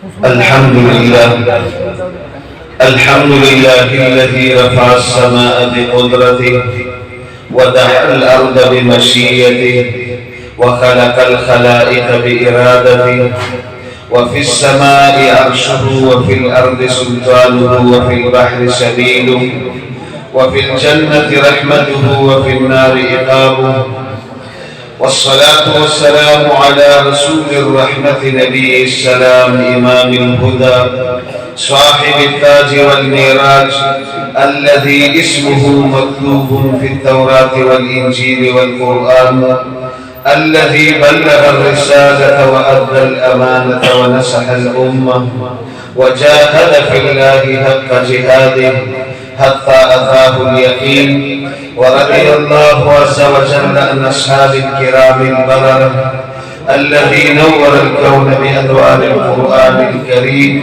الحمد لله. الحمد لله الذي رفع السماء بقدرته ودحى الأرض بمشيئته وخلق الخلائق بإرادته، وفي السماء عرشه وفي الأرض سلطانه وفي البحر سبيله، وفي الجنة رحمته وفي النار عقابه. والصلاة والسلام على رسول الرحمة نبي السلام إمام الهدى صاحب التاج والميراج الذي اسمه مكتوب في التوراة والإنجيل والقرآن، الذي بلغ الرسالة وأدى الأمانة ونصح الأمة وجاهد في الله حق جهاده حتى أتاه اليقين. ورضي الله عز وجل عن أصحاب الكرام البررة الذي نور الكون بأنوار القرآن الكريم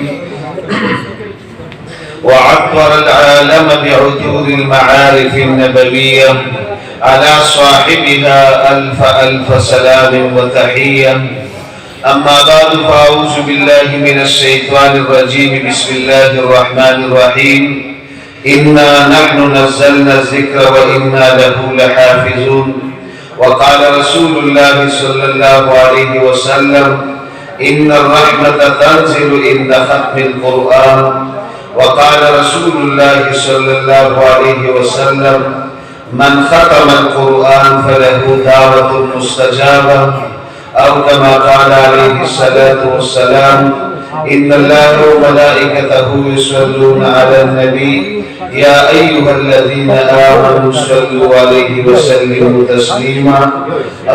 وعطر العالم بعطور المعارف النبوية. على صاحبها ألف ألف سلام وتحية. أما بعد، فأعوذ بالله من الشيطان الرجيم. بسم الله الرحمن الرحيم. إنا نحن نزلنا الذكر وإنا له لحافظون. وقال رسول الله صلى الله عليه وسلم: إن الرحمة تنزل عند ختم القرآن. وقال رسول الله صلى الله عليه وسلم: من ختم القرآن فله دعوة مستجابة، أو كما قال عليه الصلاة والسلام: إن الله وملائكته يصلون على النبي يا أيها الذين آمنوا صلوا عليه وسلموا تسليما.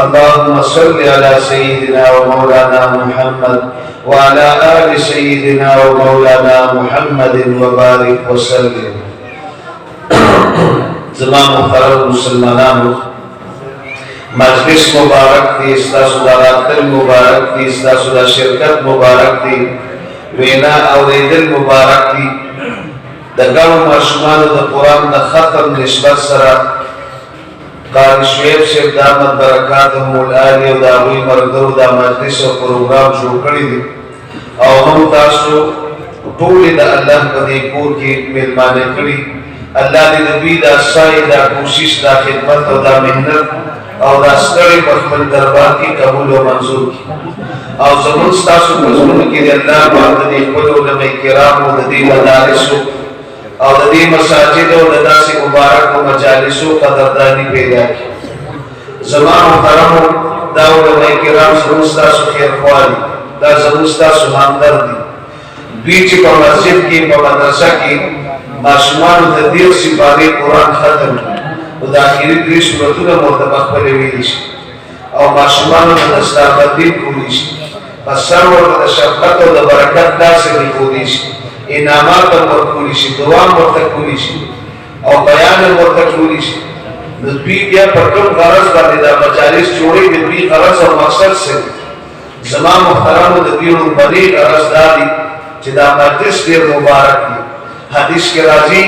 اللهم صل على سيدنا ومولانا محمد وعلى آل سيدنا ومولانا محمد وبارك وسلم. तमाम मुहतरम मुसलमानों, मजलिस मुबारक थी, इस्तासुदारातल मुबारक थी, इस्तासुदा शिरकत मुबारक थी, वेना और दिल मुबारक थी। दगाव मशमान द कुरान द खत्म निस्बत सरा कारी शुएब से दामत बरकातहुल आली व दावी मर्दो दा मजलिस और प्रोग्राम शुरू करी थी। और हम तासु टोली द अल्लाह बदे कोर की मेहमाने करी। अल्लाह ने नबी दा साई दा कोशिश दा खिदमत और दा मेहनत और दा स्टडी पर दरबार की कबूल और मंजूर की। और ज़रूर तासु मजमून की अल्लाह बादने कुल उलमा किराम और दी मदारिस और दी मसाजिद और दासी मुबारक और मजालिस कदरदानी पैदा की। ज़मान मुहतरम दा उलमा किराम ज़रूर तासु खैर ख्वाही दा ज़रूर तासु हमदर्दी बीच पर मस्जिद की मदरसा की माशुमान तदीर सिपारी कुरान खत्म और दाखिली त्रिश सूरतुना मुर्तबा पढ़े हुई और माशुमान दस्तारबंदी पूरी बसर और शफकत और बरकत दा से पूरी इनामात और पूरी दुआ और पूरी और बयान और पूरी नबी क्या परकम गरज वाले दा मजालिस जोड़े नबी गरज और मकसद से ज़मान मुहतरम नबी और बड़ी गरज दादी जिदा मजलिस देर मुबारक हदीस के राजी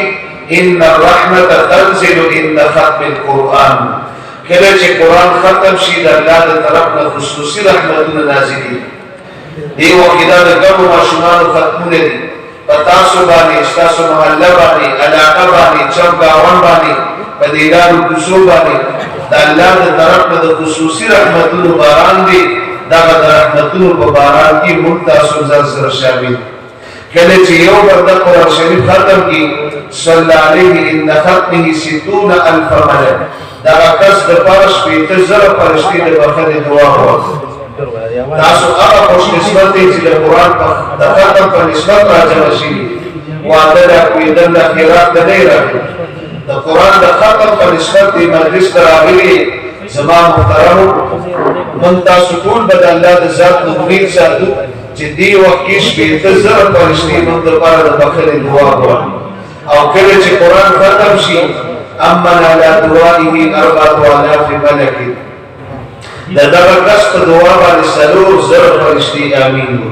इन्ना रहमत तंजिलु इंदा खत्मिल कुरान केले जे कुरान खत्म शीद अल्लाह द तरफ न खुसूसी रहमतुन नाज़िली ये वकीदा द गम माशुमान खत्मुने पता सुबानी इस्तासु महल्ला बानी इलाका बानी चौगावन बानी पदीदार कुसुबानी द अल्लाह द तरफ न खुसूसी रहमतुन बारान दी दा रहमतुन बारान की मुंतासु जर शामिल कहले चियो बरदा कुरान शरीफ खत्म की सल्लल्लाहु अलैहि इन खत्मिही सितून अल्फ मलक दा कस द परश पे तजर परश्ती द बखरे दुआ हो तासु आका खुश निस्बत थी द कुरान पर द खत्म पर निस्बत राजवशी वादरा कोई दंड खिरात नहीं रहे द कुरान द खत्म पर निस्बत थी मजलिस करावी ज़मान मुहतरम मुंतासु कुल बदल्ला द जात उम्मीद सादू जिद्दी वकीश बेतजर परश्ती मुंतबर द बखरे दुआ हो और केले जे कुरान खत्म शी अम्मन अला दुआइही अरबातु अलाफ मलक द दरकस्त दुआ वाले सरूर जर परश्ती आमीन हो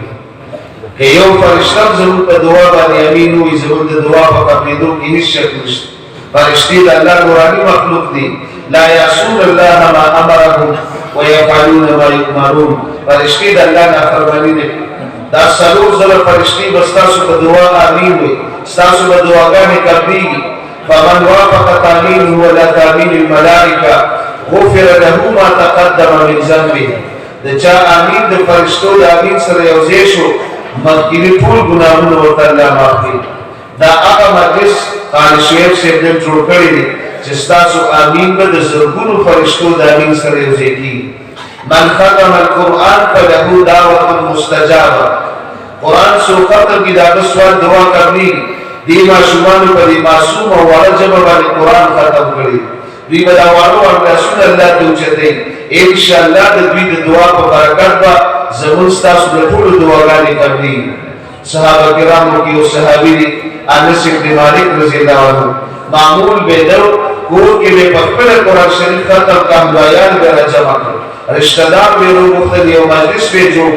के यो फरिश्ता जरूर पे दुआ वाले आमीन हुई जरूर दुआ पर कबीदो की निश्चय परश्ती अल्लाह कुरानी मखलूक दी ला यासून अल्लाह मा अमरहुम व यफअलून मा युमरून परश्ती अल्लाह ना फरमानी ने دا سلور زره فرشتي به ستاسو په دعا آمین وي ستاسو به دعاګانې قبلېږي فمن وافق تامینه ولا تامین الملائکه غفر له ما تقدم من ذنبه د چا آمین د فرشتو د آمین سره یوځای شو مخکیني ټول ګناهونه ورته الله معاف کړي دا هغه مجلس قاضي شعیب صاحب نے جوړ کړی دی چې ستاسو آمین به د زرګونو فرشتو د آمین سره یوځای کېږي من ختم القرآن فله دعوة مستجابة قرآن سو ختم کی داغه سوال دعا کرنی دی ماشومان په دې معصوم او ورجب باندې قرآن ختم کړي دوی به دا وارو او رسول الله ته وچتې ان شاء الله د دوی د دعا په برکت به زموږ تاسو د ټول دعاګانې کوي صحابه کرامو کې او صحابي انس بن مالک رضی الله عنه معمول به دو کور کې به خپل قرآن شریف ختم کام بیان به جمع کړ رشتہ دار به نو مختلف یو مجلس به جوړ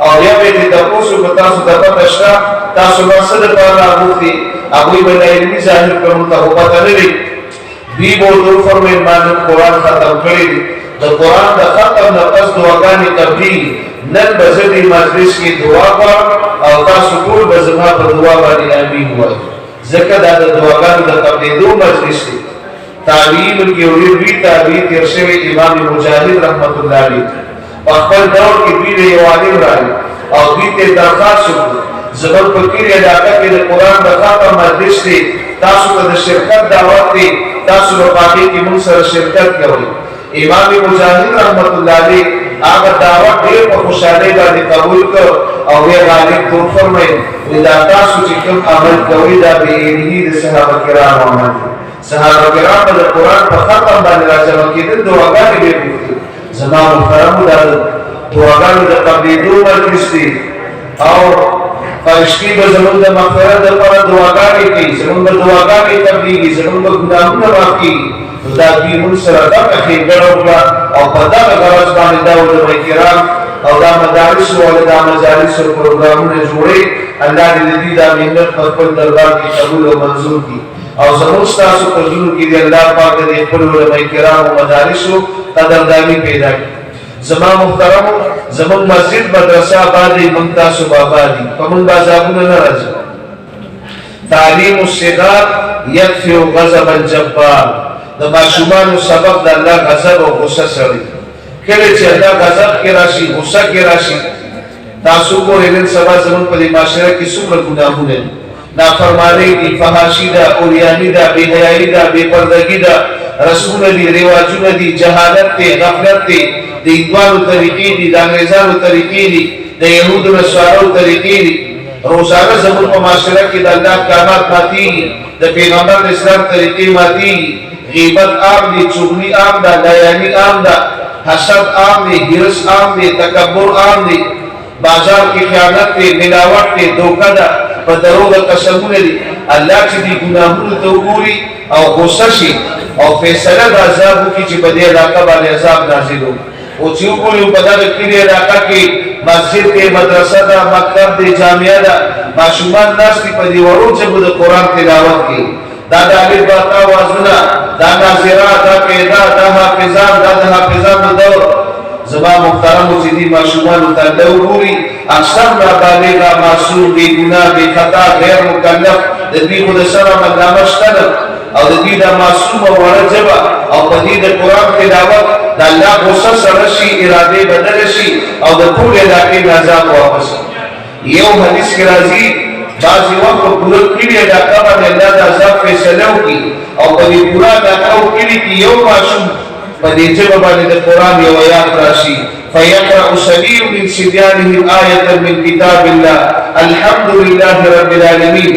او یا به تاسو په تاسو د پته شته تاسو به څه د پاره غوښتي هغه به علمي ظاهر کوم ته پته نه لري دی بو دو فرمایي باندې قرآن ختم کړی د قرآن د ختم نه پس دعاګانې کوي نن به دې مجلس کې دعا او تاسو ټول به زما په دعا باندې امين وایي ځکه دا د دعاګانو د قبلېدو مجلس دی تعلیم کی اولی تعبیر تیر شوی امام مجاہد رحمت اللہ علیہ خپل دور کې دوی یو عالم راغی او دوی ته درخواست وکړه زموږ په کلي علاقه کې د قرآن د ختم مجلس دی تاسو ته د شرکت دعوت دی تاسو په هغې کې موږ سره شرکت کوئ امام مجاہد رحمت الله علیه هغه دعوت ډېر په خوشحالۍ باندې قبول کړ او ویې غالب تو فرمایل دا تاسو چې کوم عمل کوئ دا بېعلمي د صحابه کرامو عمل دی صحابه کرام د قرآن په ختم باندې راجمع کېدل دعاګانې به وکړي زما محترمو دا دعاګانو د قبلېدو مجلس دی او فرشتي به زموږ د مغفرت دپاره دعاګانې کوي زموږ به دعاګانې قبلېږي زموږ به ګناهونه معاف کېږي نو دا دوی موږ سره دغه ښېګڼه وکړه او په دغه غرض باندې دا علماء کرام او دا مدارس او دا مجالس او پروګرامونه جوړوي الله دې د دوی دا محنت په خپل دربار کې قبول او منظور کړي او زموږ ستاسو په زړونو کې د الله پاک د خپل علماء کرامو مدارسو قدرداني پیدا کړي زما محترمو زموږ مسجد مدرسه آبادي موږ تاسو به آبادي په موږ به عذابونه نه راځي تعلیم الصغار یدفع غضب الجبار د ماشومانو سبب د الله غضب او غصه سړي کله چې الله غضب کې راشي غصه کې راشي تاسو ګورئ نن سبا زموږ په دې معاشره کې څومره ګناهونه دي نافرمانی دی فحاشی دا اوریانی دا بے حیائی دا بے پردگی دا رسول دی رواجون دی جہالت دی غفلت دی دی اندوانو طریقی دی دا انگریزانو طریقی دی دا یهود نسوارو طریقی دی روزانہ زمون پا معاشرہ کی دا اللہ احکامات ماتی دا پیغمبر اسلام طریقی ماتی غیبت عام دی چغلی عام دا لیانی عام دا حسد عام دی حرس عام دی تکبر عام دی بازار کی خیانت دی ملاوٹ دی دھوکہ دا په دروغ قسمونه دي الله چې دې ګناهونو ته وګوري او غصه شي او فیصله د عذاب وکړي چې په دې علاقه باندې عذاب نازل وي او چې وګوري په دغه کلي علاقه کې مسجد کې مدرسه ده مکتب دی جامعه ده ماشومان ناست دي په دې وړو ژبو د قرآن تلاوت کوي دا د الف با تا وازونه دا ناظرات دا پیدا دا حافظان دا د حافظانو دور زما محترمو چې دې ماشومانو ته الله وګوري اکثر نابالغ معصوم بې ګناه بې خطا غیر مکلف د دوی خو د سره مقدمه شته ده او د دوی دا معصوم او وړه ژبه او په دې د قرآن تلاوت د الله غصه سره شي ارادې بدله شي او د ټول علاقې نه عذاب واپس یو حدیث کې راځي بعضې وخت په پوره کلي علاقه باندې الله د عذاب فیصله وکړي او په دې پوره علاقه او کلي کې یو ماشوم په دې ژبه باندې د قرآن یو آیات راشي فيقرأ صغير من صبيانه آية من كتاب الله الحمد لله رب العالمين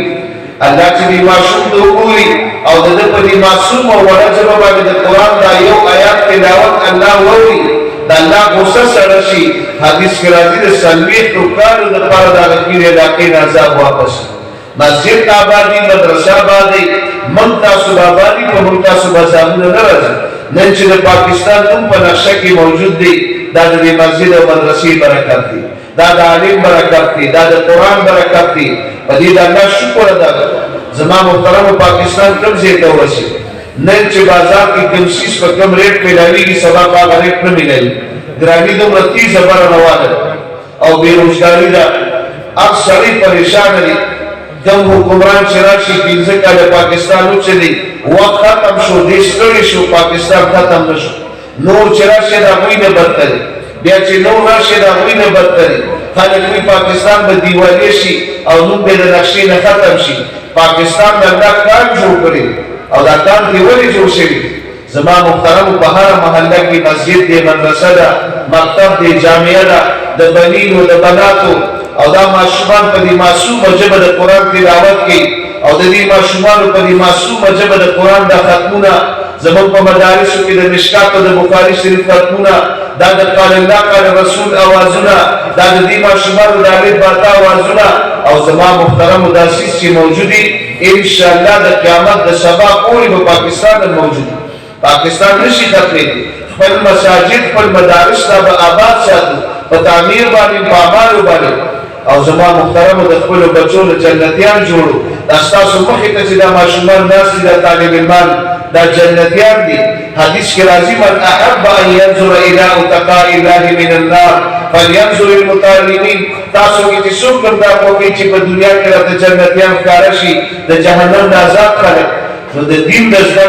الله چې دې معصوم ته وګوري او د ده په دې معصوم او وړه ژبه باندې د قرآن دا یو آیات تلاوت الله واوري د الله غصه سره شي حدیث کې راځي د څلوېښتو کالو دپاره د هغه کلي علاقې نه عذاب واپس مسجد آبادي مدرسه آبادي موږ تاسو به آبادي په موږ تاسو به عذابونه نه راځي نن چې د پاکستان نوم په نقشه کې موجود دی دا د مسجد او مدرسې برکت دی دا د عالم برکت دی دا د قرآن برکت دی په دې د الله شکر ادا کړه زما محترمو پاکستان کوم ځای ته ورسېد نن چې بازار کې کوم څیز په کوم ریټ میلاویږي سبا په هغه ریټ نه میلاوي ګراني دومره تیزه بره روانه ده او بېروزګاري ده هر سړی پریشان دی کوم حکمران چې راشي 15 کاله پاکستان وچلی وخت ختم شو دې ستړي شو پاکستان ختم نشو نور چې راشي دا وی نه بدتر بیا چې نور راشي دا وی نه بدتر خلک وی پاکستان به دیوالی شي او نوم به د نقشې نه ختم شي پاکستان د الله کار جوړ کړي او دا کار دی ولې جوړ شوی زما محترم په هر محله کې مسجد دی مدرسه ده مکتب دی جامعه ده د بنینو د بناتو او دا ماشومان په دې معصومه ژبه د قرآن تلاوت کوي او د دې ماشومانو په دې معصومه ژبه د قرآن د ختمونه زموږ په مدارسو کې د مشکات او د بخاري شریف ختمونه دا د قال الله قال رسول اوازونه دا د دې ماشومانو د الف باتا اوازونه او زما محترم داسیس چې موجودي ان شاء الله د قیامت د سبا پورې په پاکستان موجود پاکستان نشي ختمېدی خپل مساجد خپل مدارس لا به آباد ساتو په تعمیر باندې په اعمالو باندې او زما محترم د خپل بچو د جنتیان جوړو دا ستاسو مخې ته چې دا ماشومان ناس دي د طالب علمان دا جنتیان دي حدیث کې راځي من احب ان ينظر الى اتقاء الله من النار فلينظر المتعلمين تاسو کې چې څوک دا کوي چې په دنیا کې راته جنتیان ښکار شي د جهنم نه آزاد کړي نو د دین د زده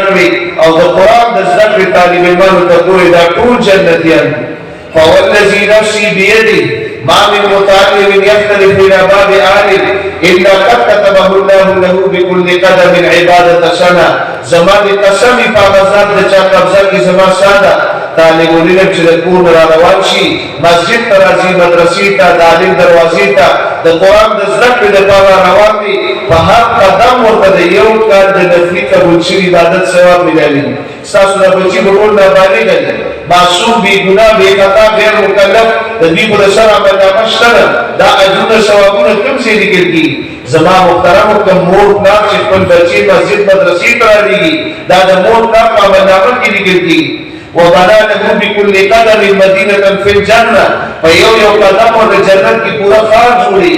او د قرآن د زده طالب علمانو ته ګورئ دا ټول جنتیان دي فوالذي نفسي بيده ما من متعلم يختلف الى باب عالم الا قد كتبه الله له بكل قدم عباده سنه زمان قسم فغزاد د چا قبضه کی زما ساده طالب علم چې د کور را روان شي مسجد ته راځي مدرسې ته د عالم دروازې ته د قرآن د زده کړې لپاره روان دي په هر قدم ورته د یو کال د نفلي قبول شوي عبادت ثواب ملایي ستاسو د بچي په ټول نابالغ دي معصوم بې ګناه بې خطا غیر مکلف د دوی په سر عملنامه شته ده دا اجرونه ثوابونه کوم ځای لیکل کېږي زما محترمو کوم مور پلار چې خپل بچي مسجد مدرسې ته رالیږي دا د مور پلار په عملنامه کې لیکل کېږي وبنا له بكل قدم مدينه في الجنه فيو قدم د جنت کی پورا خار جوړي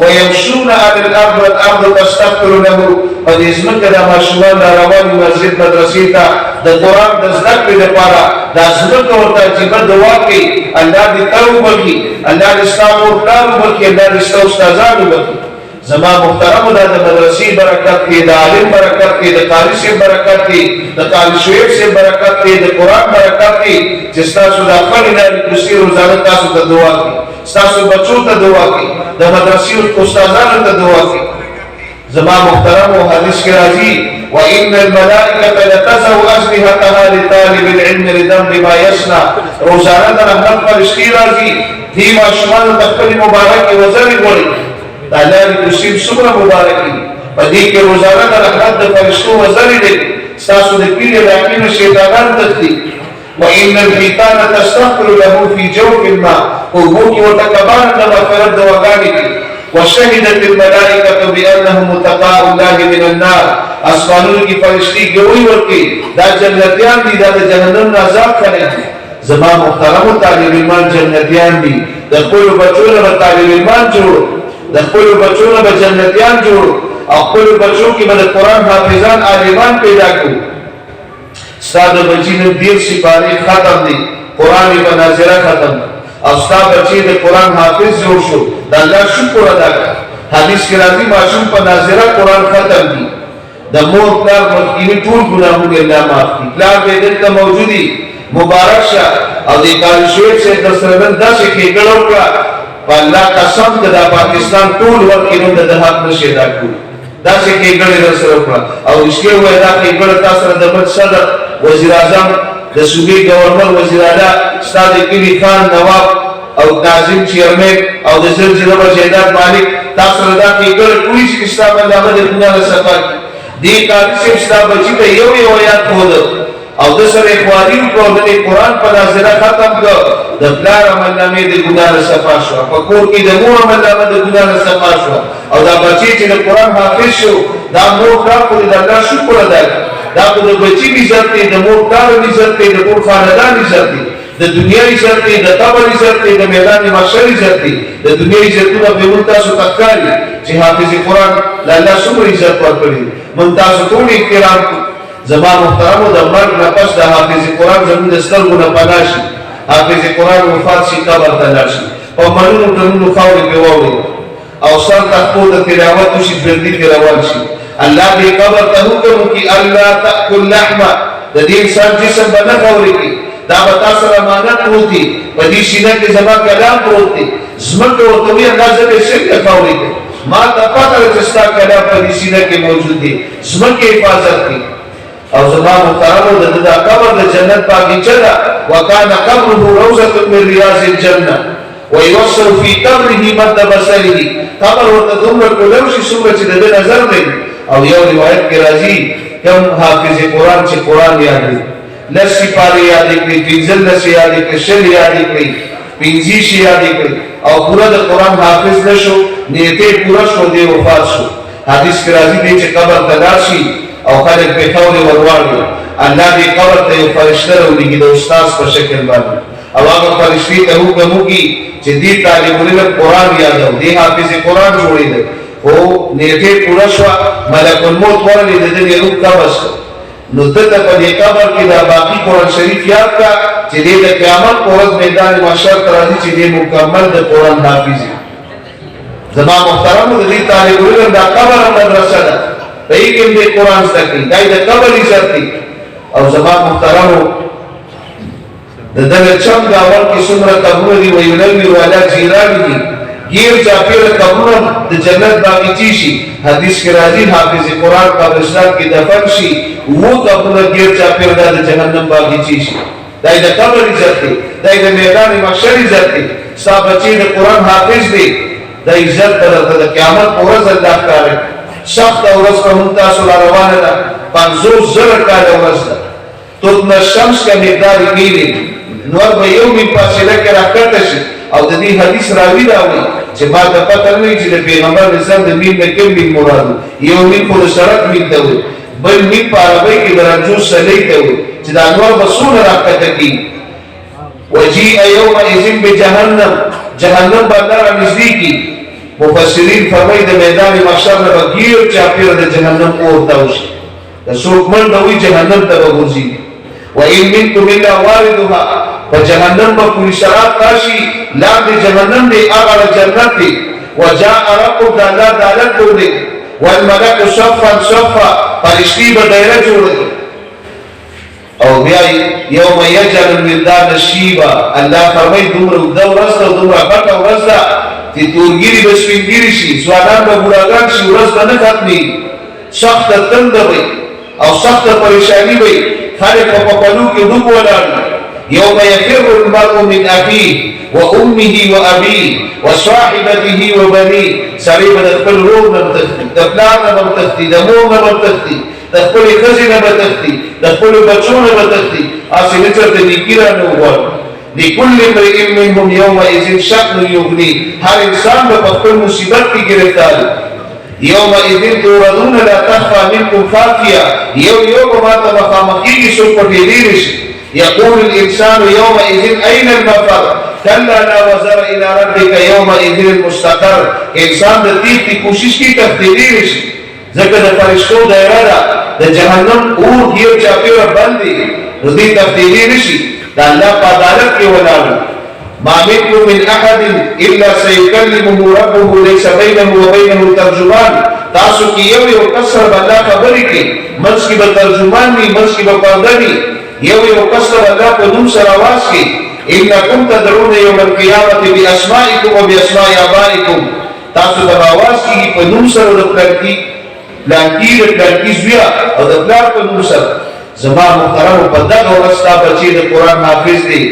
ويمشون على الارض والارض تستغفر له فلازمك د ماشومان روان مسجد مدرسې ته د قرآن د زده کړې لپاره د ازمکه ورته چې دعا کوي الله دې توبه کوي الله دې ستاسو پلان وکړي الله دې ستاسو استادانو وکړي زما محترم دا د مدرسې برکت دی د عالم برکت دی د قاری صاحب برکت دی د قاری شعیب صاحب برکت دی د قرآن برکت دی چې ستاسو د خپل لارې کرسي روزانه تاسو ته دعا کوي ستاسو بچو ته دعا کوي د مدرسې استادانو ته دعا کوي زما محترم او حدیث کې راځي وان الملائکه لتزو اجنحتها لطالب العلم لذنب ما يصنع روزانه د رحمت فرشتي راځي دې ماشومان ته خپل مبارک وزري وړي دا لارې کرسي څومره مبارکي په دې کې روزانه د رحمت د فرشتو وزري دي ستاسو د کلي علاقې نه شیطانان تښتي وان الحيتان تستغفر له في جوف الماء وهو وتكبر مغفرت دواګانې دي وشهدت الملائكه بانه متقاء الله من النار اسمانونو کې فرشتي ګوي ورکي دا جنتیان دي دا د جهنم نه آزاد کړي زما محترم طالب علمان جنتیان دي د خپل بچو له طالب علمان جوړ د خپل بچو له جنتیان جوړ او خپل بچو کې به قرآن حافظان عالمان پیدا کړو ستاسو بچی نو 10 سپاره ختم دي قرآن په ناظره ختم او ستاسو بچی د قرآن حافظ جوړ شو د الله شکر ادا کړه حدیث کې راځي ماشوم په ناظره قرآن ختم دي د مور پلار مخکینی ټول ګناهونه الله معاف کړي پلار به دلته موجودي مبارک شه او د قاری شعیب سے د سره داسې کې ګړو کړه والله قسم د پاکستان ټول ورکې نو د حق نشي دا کول داسې کې ګړې در سره کړه او اسکه وای دا کې ګړ تاسو سره د بل صدر وزیر اعظم د صوبې گورنر وزیر اعلی استاد کلی خان نواب او ناظم چیرمن او د زلزلې وزیدات مالک تاسو سره دا کې ګړ ټول شي اسلام الله د دنیا سفر دې کار چې استاد بچی ته یو یاد خود او د سره اخواري کو د قرآن په ناظره ختم کړ د پلار عملنامه د ګناه صفا شو په کور کې د مور عملنامه د ګناه صفا شو او دا بچی چې د قرآن حافظ شو دا مور کار کو د الله شکر ادا دا د بچی عزت دی د مور کار عزت دی د ټول خاندان عزت دی د دنیا عزت دی د قبر عزت دی د میدان محشر عزت دی د دنیا عزتونه به مونږ تاسو تکاري چې حافظ قرآن الله څومره عزت ورکړي مونږ تاسو ټول احترام زما محترمو د مرګ نه پس د حافظ قرآن زموږ د سترګو نه پناه شي حافظ قرآن وفات شي قبر ته لاړ شي په منونو ټنونو خاورې پرې واوړي او سر تخپو د تلاوت شي ژوندي کې روان شي. الله دې قبر ته حکم وکړي الله تاكل لحمه د دې انسان جسم به نه خوري کی دا به تاسو سره امانت پروت دي په دې سینه کې زما کلام پروت دي زمکه ورته وي اندازه به څنګه خوري کی ما ته پته ده چې ستا کلام په دې سینه کې موجود دي زمکه حفاظت کی او زما محترمو د قبر د جنت باغچه ده وکانه قبره روضه من رياض الجنه ويوصل في قبره مد بصره قبر ورته دومره کولم شي څومره چې د نظر دی. او یو روایت کې راځي کوم حافظ قرآن چې قرآن یاد کړي لسی پاره یاد کړي پنځل لسی یاد کړي شل یاد کړي پنځه شي یاد کړي او پورا د قرآن حافظ نشو نیته پورا شو دی وفات شو. حدیث کې راځي دی چې قبر ته راشي او خلک په خاورې ورواړي الله دې قبر ته یو فرشته راولېږي د استاد په شکل باندې او هغه فرشتي ته حکم وکړي چې دې طالب العلم قرآن یادو دې حافظ قرآن جوړېده او نیټه پورا شو ملک الموت ورلې د دې روح قبض نو دته په دې قبر کې دا باقی قرآن شریف یاد کا چې دې د قیامت په ورځ میدان محشر ته راځي چې دې مکمل د قرآن حافظ زما محترمو دې طالب العلم دا قبر مدرسه ده په یې کې دې قرآن زده کوي دا د قبر عزت دی. او زما محترمو د دغه چم دا ور کې څومره قبر دي ویلوي ولا جیران دي گیر چاپیر قبرونه د جنت باغچې شي. حدیث کې راځي حافظ قرآن قبرستان کې دفن شي وو قبرونه گیر چاپیر د جهنم باغچې شي. دا د قبر عزت دی دا د میدان محشر عزت دی. ستا بچي د قرآن حافظ دی د عزت د قیامت په ورځ الله تعالی سخت ورځ په هم تاسو روانه ده 500,000 کاله ورځ ده تطن الشمس کا مقدار کېږي نور به یو می فاصله کې راکټه شي. او د دې حدیث راوی دا وایي چې ما ته پته نه چې د پیغمبر رسول د مين نه کوم مين مراد یو مين په سرک مين ته وي بل مين په عربی کې درجو سلی ته وي چې دا نور بسونه راکټه کی وجيء يومئذ بجهنم جهنم باندې نږدې کی. مفسرین فرمایي د میدان محشر نه بغیر چاپیر د جهنم اورته وشي د څوک منډه وي جهنم ته ورځي. وإن منكم إلا واردها فجهنم بكل شراب تاشي لاند جهنم دي اغل جنت دي وجاء ربك دالا دالت دولي والملك صفا صفا فرشتي بدائره جوړ او بیا یوم یجعل الولدان شیبا الله فرمای دومره د ورځ او دومره غټه ورځ ده چې تورګيري به سپینګيري شي ځوانان به بوډاګان شي ورځ به نه ختمي سخت تند وي او سخت پریشانی وي خلک په پلو کې ډوب ولاړ. يوم يفر المرء من أخيه وأمه وأبيه وصاحبته وبنيه سړی به د خپل ورور نه بتښتي د پلار نه به بتښتي د مور نه به بتښتي د خپلې ښځې نه بتښتي د خپلو بچو نه بتښتي هسې نه چېرته نیکي رانه وغواړي. لكل امرئ منهم يومئذ شأن يغنيه هر انسان به په خپل مصیبت کې ګرفتار يومئذ تورضون لا تخفى منكم خافية یو به ماته مخامخ کېږي څوک پټېدلی شي. يقول الإنسان يومئذ أين المفر كلا لا وزر إلى ربك يومئذ المستقر. انسان د تیښتې کوشش کوي تښتېدلی شي ځکه د فرشتو دایره ده د جهنم اور ګیر چاپېره بند دي نو دوی تښتېدلی نه شي د الله په عدالت کې ولاړ. ما منكم من أحد إلا سيكلمه ربه ليس بينه وبينه ترجمان. تاسو کې یو کس سره به الله خبرې کوي منځ کې به ترجمان وي منځ کې به پرده وي یو کس سره الله په نوم سره آواز کوي إنكم تدعون يوم القيامة بأسمائكم وبأسماء آبائكم. تاسو ته آواز کوي په نوم سره د پلانکی د پلانکی زویا او د پلار په نوم سره. زما محترمو په دغه ورځ ستا بچي د قرآن حافظ دی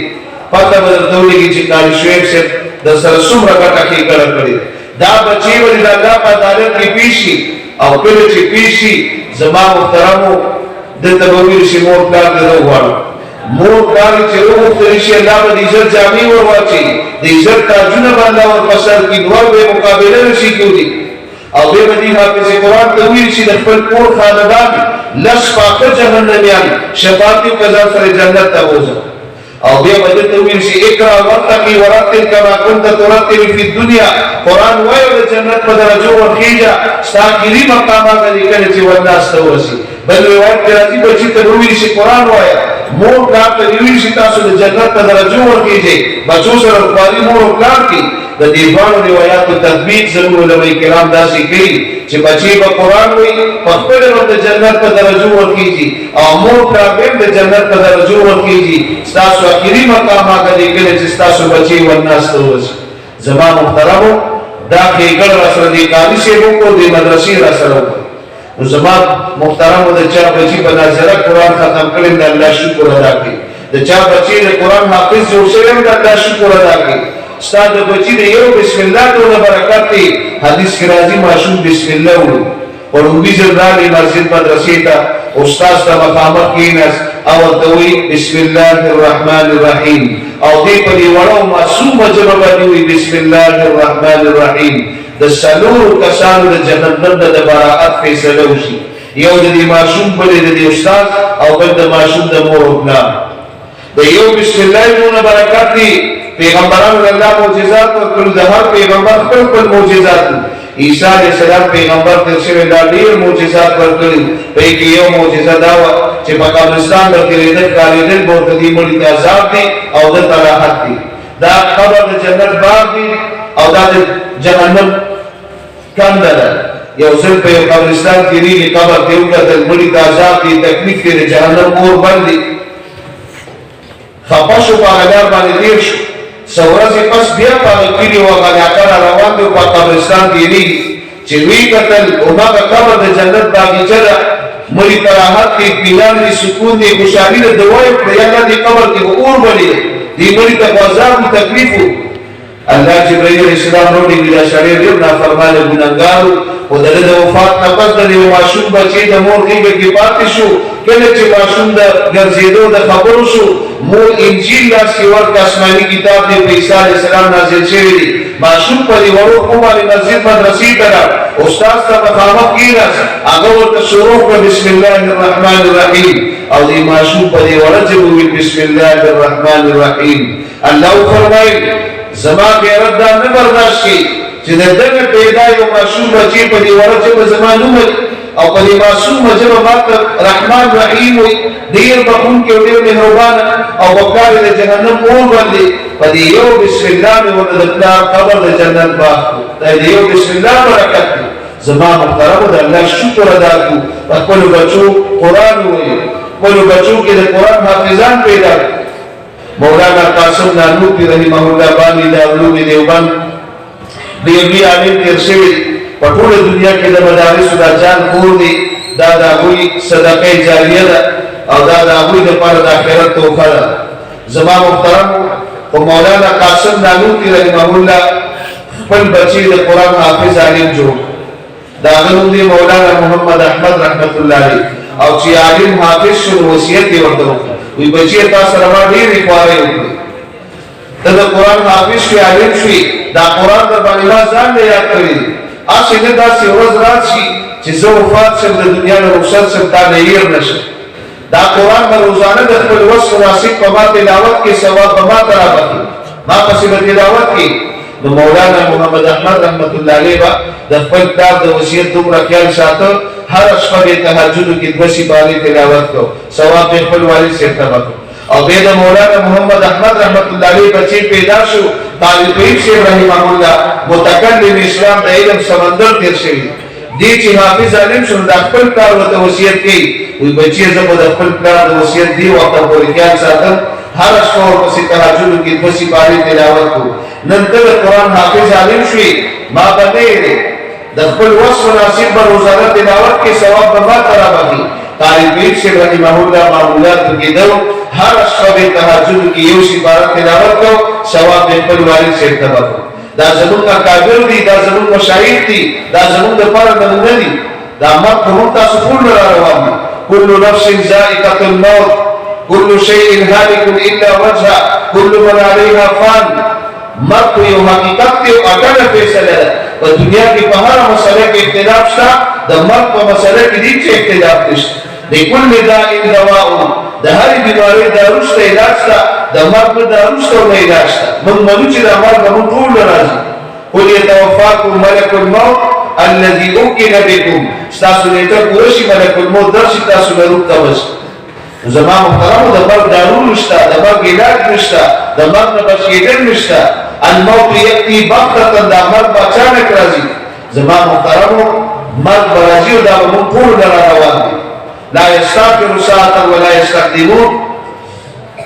پته به درته ولګي چې قاري شعیب صاحب د سره څومره ګټه ښېګړه کړې دا بچي به د الله په عدالت کې پیش شي او کله چې پیش شي زما محترمو دلته به ویل شي مور پلار دې وغواړه مور پلار چې وغوښتلی شي الله به د عزت جامې ور واچوي د عزت تاجونه به الله ور په سر کړي نور به یې مقابله نه شي کولی او بیا به دې حافظ قرآن ته ویل شي د خپل کور خاندان لس پاکه جهنمیان شفاعت قضا سره جنت ته بوځه او بیا به دې ته ویل شي اقرأ وارتقي ورتل كما كنت ترتل في الدنيا. قرآن وایه د جنت په درجو ورخېږه ستا اخري مقامات لیکلي چې والناس ته ورسي. بل روایت کې راځي بچي ته ویل شي قرآن وایه مور پلار ته ویل شي تاسو د جنت په درجو ورخېږئ بچو سره خواري مور او پلار کې د دې دوه روایتو تطبیق زموږ علماء کرام داسې کوي چې بچي به قرآن وایي په خپل د جنت په درجو ورکیږي او مور پلار هم د جنت په درجو ورکیږي ستاسو اخري مقام هغه دی کله چې ستاسو بچي ورناسته ورسي زما محترمو دا ښېګړ راسره دې کالي صاحب وکړو دې مدرسې راسره وکړو نو زما محترمو د چا بچي په ناظره قرآن ختم کړی د الله شکر ادا کړي د چا بچي د قرآن حافظ جوړ شوی هم د الله شکر ادا کړي ستا د بچي د یو بسم الله دونه برکت دی حدیث کې راځي ماشوم بسم الله وایي پړومبي ځل راغی مسجد مدرسې ته استاد ته مخامخ کېناست او ورته وایي بسم الله الرحمن الرحیم او دې په دې وړو معصومه ژبه باندې وایي بسم الله الرحمن الرحیم د څلورو کسانو د جهنم د براءت فیصله وشي یو د دې ماشوم بل د دې استاد او بل د ماشوم د مور او پلار د یو بسم الله دونه برکت دی پیغمبرانو الله معجزات ورکړل د هر پیغمبر خپل معجزات عیسی علیه السلام پیغمبر تر شوی دا ډیر معجزات ورکړل په کې یو معجزه دا و چې په قبرستان کې تیرېدل کاریدل ورته دی مړي ته عذاب دی او د راحت دی دا قبر د جنت باغ دی او دا د جهنم کنده ده یو ځل په قبرستان کې ریږي قبر ته وکتل مړي ته عذاب دی تکلیف دی د جهنم اور باندې خپاشو په هغه باندې تیر شو سورځي پس بیا په کلی وغاړه کړه روان دی په قبرستان کې ریږي چې وی قتل او هغه قبر د جنت باغچه ده مړي ته راحت دی اطمینان دی سکون دی خوشحالي د دوای په یاد دی قبر کې اور بلی دی مړي ته عذاب تکلیف الله جبرائیل علیہ السلام نو دی بلا شریر دی نافرمان ګناګار او د وفات نه پس د ماشوم بچی د مور کې پاتې شو کله چې ماشوم د ګرځېدو د خبرو شو مور انجیل لا سیور د آسماني کتاب دی عیسی علیہ السلام نازل شوی دی ماشوم په دی ورو کومه مسجد مدرسې ته استاد ته مخامخ کېناست هغه ورته شروع کړ بسم الله الرحمن الرحیم او دی ماشوم په دی ورځ وویل بسم الله الرحمن الرحیم الله فرمایي زما غیرت دا نه برداشت کی چې دغه پیدا یو معصوم بچی په دی ورځ په زمانو او په دی معصوم جبه ماته رحمان رحیم ډیر بخون کې ډیر مهربان او وقار د جهنم اور باندې په دی یو بسم الله او د قبر د جنت باغ دا دی یو بسم الله برکت زما محترم د الله شکر ادا کو خپل بچو قران وایي خپل بچو کې د قران حافظان پیدا مولانا قاسم نانوتي رحمه الله باندې د علوم دیوبند دیوی عالم تیر شوی په ټوله دنیا کې د مدارسو د جان کور دی دا د هغوی صدقه جاریه ده او دا د هغوی لپاره د آخرت تحفه ده زما محترم خو مولانا قاسم نانوتي رحمه الله خپل بچی د قرآن حافظ عالم جوړ د هغه نوم دی مولانا محمد احمد رحمت الله علیه او چې عالم حافظ شو وصیت یې ورته وکړ وی بچی تاسو سره ما ډېرې خوارې وکړې ته د قرآن حافظ شوې عالم شوې دا قرآن در باندې ما ځان نه یاد کړی دی هسې نه داسې ورځ راشي چې زه وفات شم د دنیا نه رخصت شم تا نه هېر نه شم دا قرآن به روزانه د خپل وس مناسب په ما تلاوت کې ثواب به ما ته رابخي ما پسې به تلاوت کې نو مولانا محمد احمد رحمت الله علیه به د خپل کتاب د وصیت دومره خیال ساته هر شپه به تهجد کې دوه سپارې تلاوت کو ثواب به خپل والد صاحب ته ورکړو او بیا د مولانا محمد احمد رحمت الله علیه بچی پیدا شو طالب علم شیخ رحمه الله متکلم اسلام د علم سمندر تیر شوی دی چې حافظ عالم شو د خپل کار ورته وصیت کوي وی بچی زه به د خپل پلار د وصیت دی وخت پورې خیال ساتم هر شپه ورپسې تهجد کې دوه سپارې تلاوت کو نن ته قرآن حافظ عالم شوی ما باندې د خپل وس مناسب به روزانه تلاوت کې ثواب به ما ته رابخي طالب علم شیخ رحمه الله معمولات کېدو هر شپه تهجد کې یو سپاره تلاوت کو ثواب به خپل والد صاحب ته ورکړو دا زمونږ اکابر دي دا زمونږ مشایخ دي دا زمونږ لپاره نمونه دي دا مرګ په موږ تاسو ټول را روان دي كل نفس ذائقة الموت كل شيء هالك إلا وجهه كل من عليها فان مرګ یو حقیقت دی او اټکل فیصله ده په دنیا کې په هر مسله کې اختلاف شته د مرګ په مسله کې هیڅ اختلاف نشته د کل داء دواء د هر بیماری دارو شته علاج شته د مرګ دارو شته او علاج شته موږ مونږ چې د مرګ موږ ټول راځي قل يتوفاكم ملك الموت الذي وكل بكم تاسو نه ته ورشي ملک الموت درشي تاسو له روح تاسو زما محترم د مرګ دارو نشته د مرګ علاج نشته د مرګ نه بچیدل نشته الموت یأتی بغتة دا مرد اچانک راځي زما محترمو مرد براځي او دا به موږ ټول لره روان دي لا یستغفر ساعة ولا یستقدمون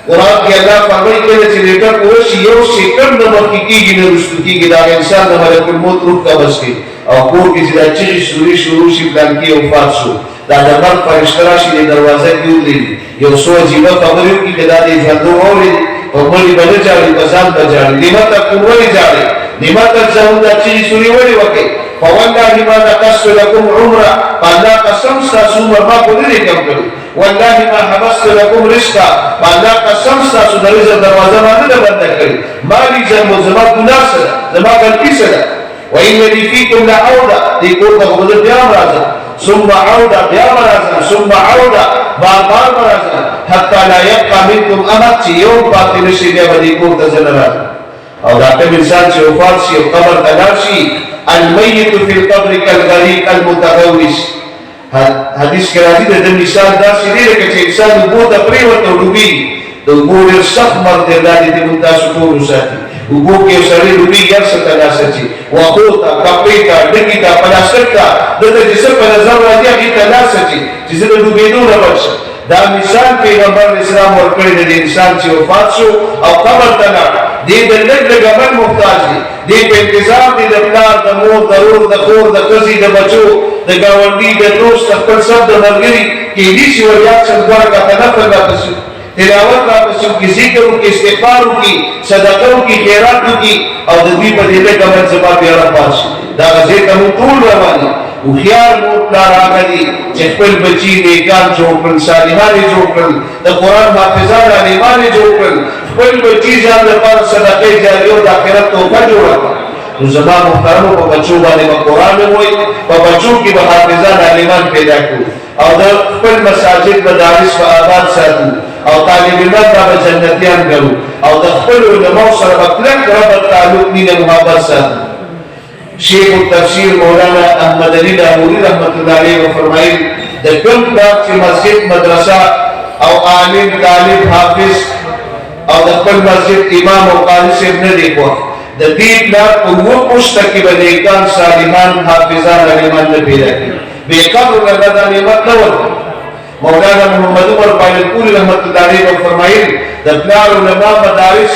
قرآن کې الله فرمایي کله چې نیټه وشي یو سکند مخکې کېږي نه وروسته کېږي دا انسان د ملک الموت روح قبض کوي او کور کې چې دا چغې شروع شي پلان کې وفات شو دا د مرګ فرشته راشي د دروازه کې ودرېږي یو څو عجیبه خبرې وکړي چې دا د ژوندو واورېدې په مړي به نه ژاړي په ځان به ژاړي لم تکن ولې ژاړې لم تجزون دا چغې شروع ولې وکړې فوالله ما نقصت لكم عمره فالله قسم ستاسو عمر ما خو نه دی کم کړی والله ما حبست لكم رزقا فالله قسم ستاسو د رزق دروازه ما نه ده بنده کړې ما لي ذنب زما ګناه څه ده زما غلطي څه ده وإن لي فيكم لعودة دې کور ته خو زه بیا هم راځم ثم عودة بیا به راځم ثم عودة بار به راځم حتی لا يبقى منكم أحد چې یو پاتې نه شي بیا به دې کور ته زه نه راځم او دا کوم انسان چې وفات شي او قبر ته لاړ شي الميت في القبر كالغريق المتغوص حدیث کې راځي د مثال داسې دی لکه چې انسان اوبو ته پرېوته او ډوبېږي د اوبو ډېر سخت مرګ دی الله دې موږ تاسو ټول وساتي اوبو کې یو سړی ډوبېږي هر څه ته لاس اچي واښو ته کپړې ته ډکي ته پلاستیک ته دلته چې څه په نظر راځي هغې ته لاس اچي چې زه د ډوبېدو نه بچ شم دا مثال پیغمبر اسلام ورکړی دی د انسان چې وفات شو او قبر ته لاړ دې د لږ لږ عمل محتاج دی دې په انتظار دی د پلار د مور د ورور د خور د ښځې د بچو د ګاونډي د دوست د خپل سب د ملګري کېدای شي وریاد شم دوه رکعته نفل راپسې تلاوت راپسې وکړي ذکر وکړي استغفار وکړي صدقه وکړي خیرات وکړي او د دوی په دې لږ عمل زما بیا راپات شي دغه ځای ته موږ ټول روان یو هوښیار مور پلار هغه دي چې خپل بچي نیکان جوړ کړل صالحان یې جوړ کړل د قرآن حافظان عالمان یې جوړ کړل خپل بچي ځان لپاره صدقې جاریه او د آخرت تحفه جوړه کړه نو زما محترمو په بچو باندې به قرآن ووایي په بچو کې به حافظان عالمان پیدا کړو او د خپل مساجد مدارس به آباد ساتو او طالب علم به جنتیان ګرو او د خپل علماو سره به کلک ربط تعلق مینه محبت ساتو شیخ التفسیر مولانا احمد علی لاهوري رحمت الله علیه وفرمایل د کوم پلار چې مسجد مدرسه او عالم طالب حافظ او د خپل مسجد امام او قاری صاحب نه دی خوښ د دې پلار په اووه پوسټه کې به نیکان صالحان حافظان عالمان نه پیدا کړي بې قدر الله دا نعمت نه ورکړي مولانا محمد عمر پایلپوري رحمت الله علیه وفرمایل د پلار علما مدارس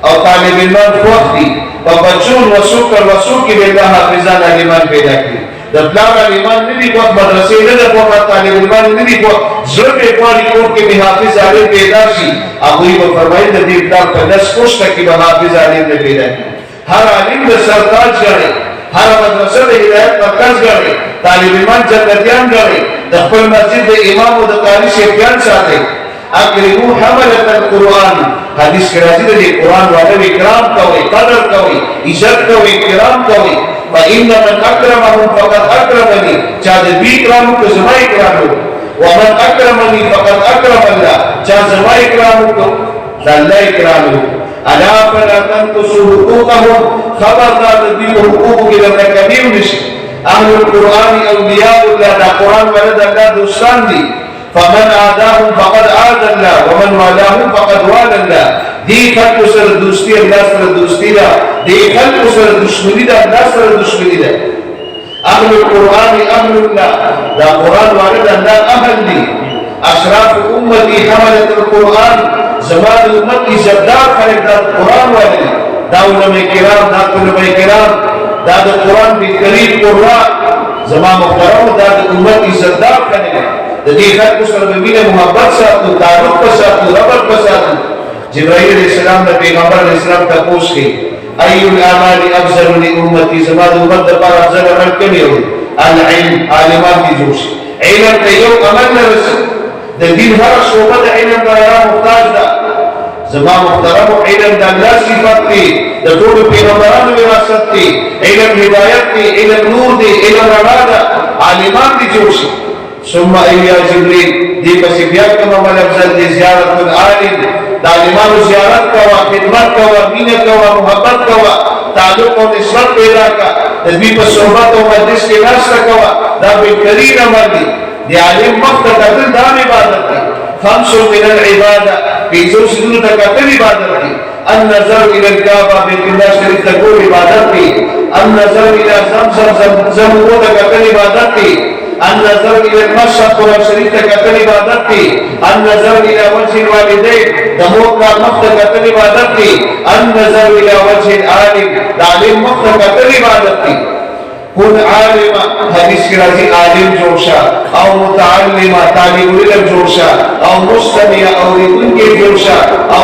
او طالب علمان خوښ دي په بچو وسو کې به الله حافظان عالمان پیدا کړي د پلار عالمان نه دي خوښ مدرسې نه ده خوښ طالب علمان نه دي خوښ زړه به غواړي کور کې به حافظ عالم پیدا شي هغوی به فرمایل د دې پلار په 10 پوسټه کې به حافظ عالم نه پیدا کړي هر عالم د سرتاج ګڼي هر مدرسه د هدایت مرکز ګڼي طالب علمان جنتیان ګڼي د خپل مسجد د امام او د قاري شیخیان ساتي اکرمو حملة القرآن حدیث کې راځي د قرآن والو اکرام کوي قدر کوي عزت کوي اکرام کوي فإن من أكرمهم فقد أكرمني چا د دې اکرام کو زما اکرام ومن أكرمني فقد أكرم الله چا زما اکرام کو الله اکرام الا فلا تنقصوا حقوقهم خبردار دې حقوق کې لکه کمیو نشي اهل القرآن اولیاء الله دا قرآن ولد الله دوستان دي فمن عاداهم فقد عاد الله ومن والاهم فقد والى الله دي خلق سر دوستی الله سر دوستی ده دي خلق سر دشمنی ده الله سر دشمنی ده اهل القرآن اهل الله دا قرآن والد الله اهل دي اشراف امتي حملة القرآن زمان امت عزتدار خلق دا قرآن والد دا علماء کرام دا طلباء کرام دا دا قرآن بهترین قرآن زمان محترم دا دا امت عزتدار خلق د دې خلکو سره به مینه محبت ساتو تعلق ساتو ربط ساتو جبرائیل علیہ السلام د پیغمبر علیہ السلام تپوس کوي ای الاعمال افضل لامتی زما د امت لپاره افضل عمل کوم یو العلم عالمان دي جوړ شي علم ته یو عمل نه رسي د دین هر شعبه د علم لپاره محتاج ده زما محترم علم د الله صفات دي د ټول پیغمبرانو وراثت دي علم هدایت دي علم نور دي علم رڼا ده عالمان دي جوړ شي ثم ايها جبريل دي پس بیا کوم عمل افضل دي زیارت العالم د عالمانو زیارت کوا خدمت کوا مینه کوا محبت کوا تعلق او نسبت پیدا کا د دې په صحبت او مجلس کې ناشته کوا دا بهترین عمل دي د عالم مخ ته کتل دا عبادت دی خمس من العباده په څو سجود ته کتل عبادت دی النظر الى الكعبه بیت الله شریف ته ګور عبادت دی، النظر الى زمزم ته کتل عبادت دی، النظر الى المشهد قرآن شریف ته کتل عبادت دی، النظر الى وجه الوالدین د مور پلار مخ ته کتل عبادت دی، النظر الى وجه العالم د عالم مخ ته کتل عبادت دی. كن عالما حدیث کی راضی عالم جوشا او متعلما طالب العلم جوشا او مستمع او ریدن کے جوشا او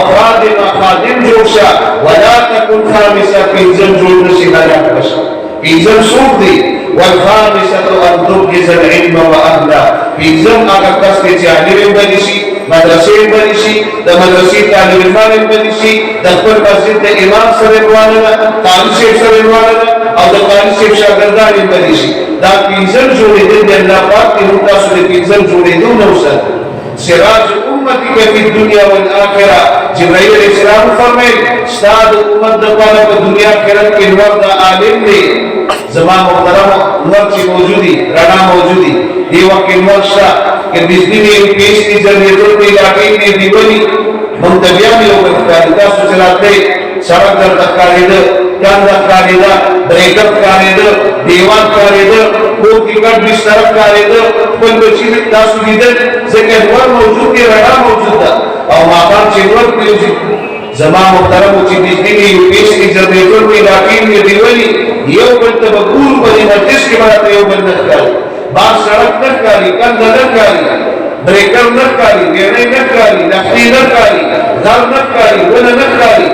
خادم جوشا ولا تكن خامسا پینزم جوڑ نسی نجات بشا پینزم سوک دی والخامسة ان تبجز العلم واهلا پینزم آقا کس کے چاہلیم بنیشی مدرسے بنیشی دا مدرسی طالب علم بنیشی دا خپل مسجد دا امام سرنوانا قاری شیخ سرنوانا او دا قاری شیخ شاگردان بنیشی دا پینزم جوڑی دن دی اللہ پاک کی متاثر پینزم جوڑی دن نوسد سراج امتی کے فی الدنیا والآخرہ جبرائیل علیہ السلام فرمائے استاد امت دا پالا پا دنیا خیرت کے نور دا عالم دے زمان محترم نور چی موجودی رنا موجودی دیوہ کے نور شاہ کہ بزنی میں پیش کی جنریتوں میں لاغین میں دیونی منتبیہ میں ہوگا کاریدہ سو چلاتے سڑک در تکاری دا کان تکاری دا بریکت کاری دا دیوان کاری دا کوٹ کی کٹ بسترک کاری دا پل بچی میں تاسو دیدن زکر نور موجود کے رنا موجود دا اور ماقام چی نور پیوزی زمان محترم چی بزنی میں پیش کی جنریتوں میں لاغین میں دیونی یو بلتا بکور بنی مجلس کے بارا یو بلتا کاری باہر سڑک نکاری کند نکاری بریکر نکاری بیڑے نکاری لختی نکاری غر نکاری ون نکاری